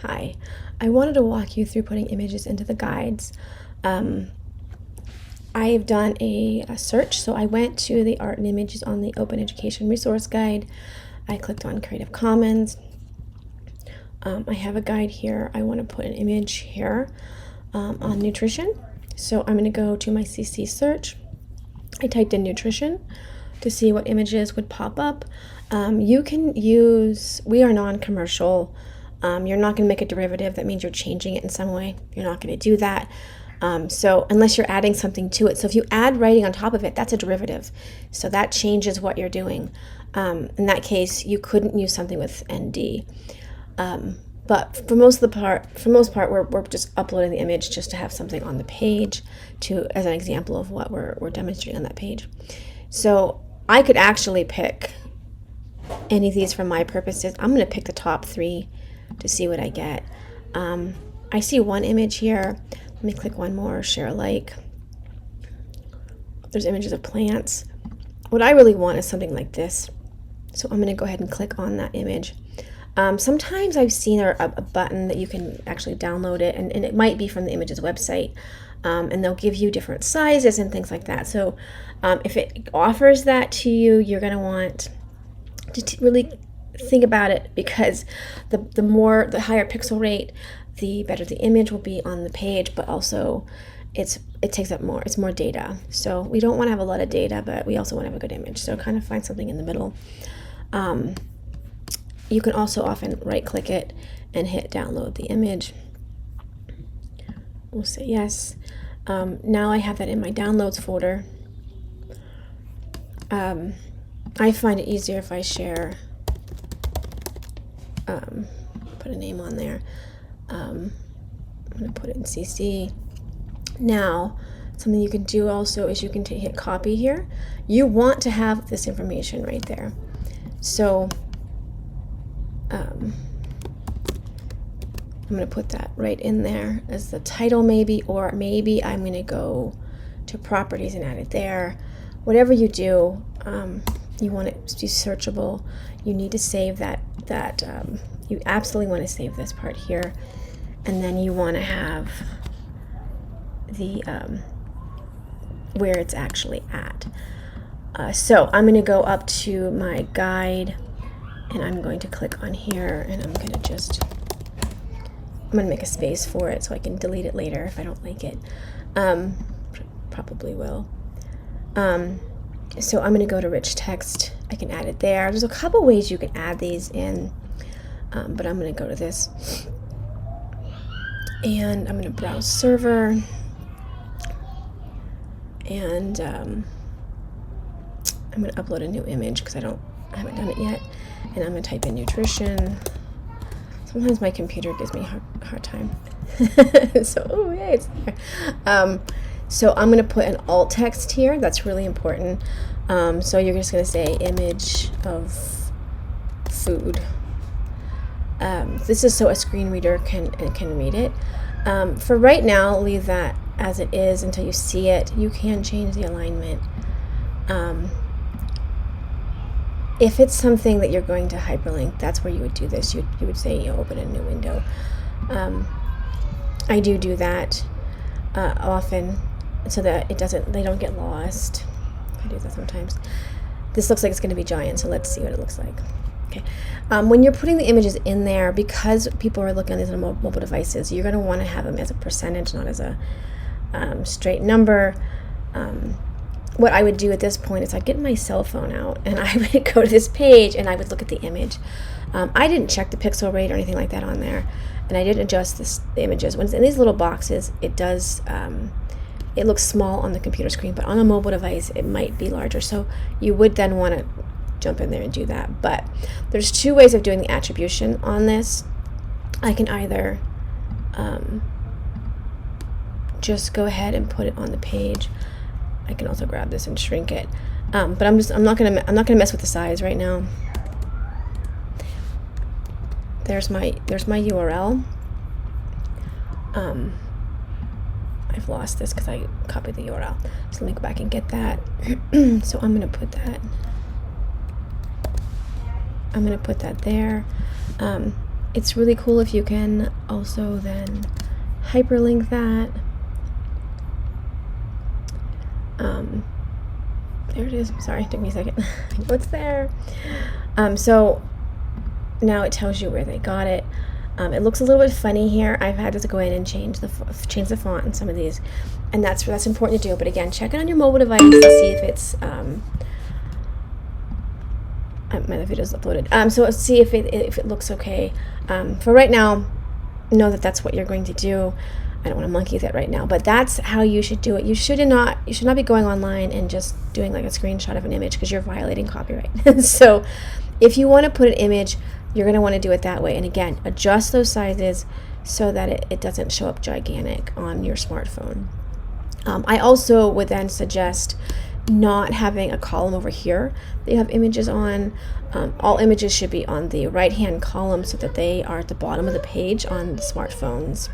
Hi, I wanted to walk you through putting images into the guides. I've done a search, so I went to the art and images on the Open Education Resource Guide. I clicked on Creative Commons. I have a guide here. I want to put an image here on nutrition. So I'm going to go to my CC search. I typed in nutrition to see what images would pop up. You can use, we are non-commercial. You're not going to make a derivative. That means you're changing it in some way. You're not going to do that. So unless you're adding something to it. So if you add writing on top of it, that's a derivative. So that changes what you're doing. In that case, you couldn't use something with ND. But for most part, we're just uploading the image just to have something on the page as an example of what we're demonstrating on that page. So I could actually pick any of these for my purposes. I'm going to pick the top 3 to see what I get. I see one image here. Let me click one more, share alike. There's images of plants. What I really want is something like this. So I'm going to go ahead and click on that image. Sometimes I've seen a button that you can actually download it, and it might be from the images website, and they'll give you different sizes and things like that. So if it offers that to you, you're going to want to really think about it, because the higher pixel rate, the better the image will be on the page, but also it takes up more. It's more data. So we don't want to have a lot of data, but we also want to have a good image. So kind of find something in the middle. You can also often right-click it and hit download the image. We'll say yes. Now I have that in my downloads folder. I find it easier if I share, put a name on there. I'm going to put it in CC. Now, something you can do also is you can hit copy here. You want to have this information right there. So I'm going to put that right in there as the title maybe, or maybe I'm going to go to properties and add it there. Whatever you do, you want it to be searchable. You need to save that you absolutely want to save this part here, and then you want to have the where it's actually at. So I'm going to go up to my guide, and I'm going to click on here, and I'm going to make a space for it so I can delete it later if I don't like it. Probably will. So I'm going to go to rich text. I can add it there. There's a couple ways you can add these in, but I'm going to go to this, and I'm going to browse server, and I'm going to upload a new image because I haven't done it yet, and I'm going to type in nutrition. Sometimes my computer gives me a hard time. So, oh yeah, it's there. So I'm going to put an alt text here. That's really important. So you're just going to say image of food. This is so a screen reader can read it. For right now, leave that as it is until you see it. You can change the alignment. If it's something that you're going to hyperlink, that's where you would do this. You would say, open a new window. I do that often, so that they don't get lost. I do that sometimes. This looks like it's going to be giant, so let's see what it looks like. Okay. When you're putting the images in there, because people are looking at these on mobile devices, you're going to want to have them as a percentage, not as a straight number. What I would do at this point is I'd get my cell phone out, and I would go to this page, and I would look at the image. I didn't check the pixel rate or anything like that on there, and I didn't adjust the images. When it's in these little boxes, it does, it looks small on the computer screen, but on a mobile device, it might be larger. So you would then want to jump in there and do that. But there's 2 ways of doing the attribution on this. I can either just go ahead and put it on the page. I can also grab this and shrink it, but I'm not gonna mess with the size right now. There's my URL. I've lost this because I copied the URL. So let me go back and get that. So I'm gonna put that there. It's really cool if you can also then hyperlink that. There it is. Sorry, it took me a second. What's there? So now it tells you where they got it. It looks a little bit funny here. I've had to go in and change the font in some of these, and that's important to do. But again, check it on your mobile device to see if it's my video's uploaded. So see if it looks okay. For right now, know that that's what you're going to do. I don't want to monkey with it right now, but that's how you should do it. You should not be going online and just doing like a screenshot of an image, because you're violating copyright. So if you want to put an image, you're going to want to do it that way. And again, adjust those sizes so that it doesn't show up gigantic on your smartphone. I also would then suggest not having a column over here that you have images on. All images should be on the right hand column so that they are at the bottom of the page on the smartphones.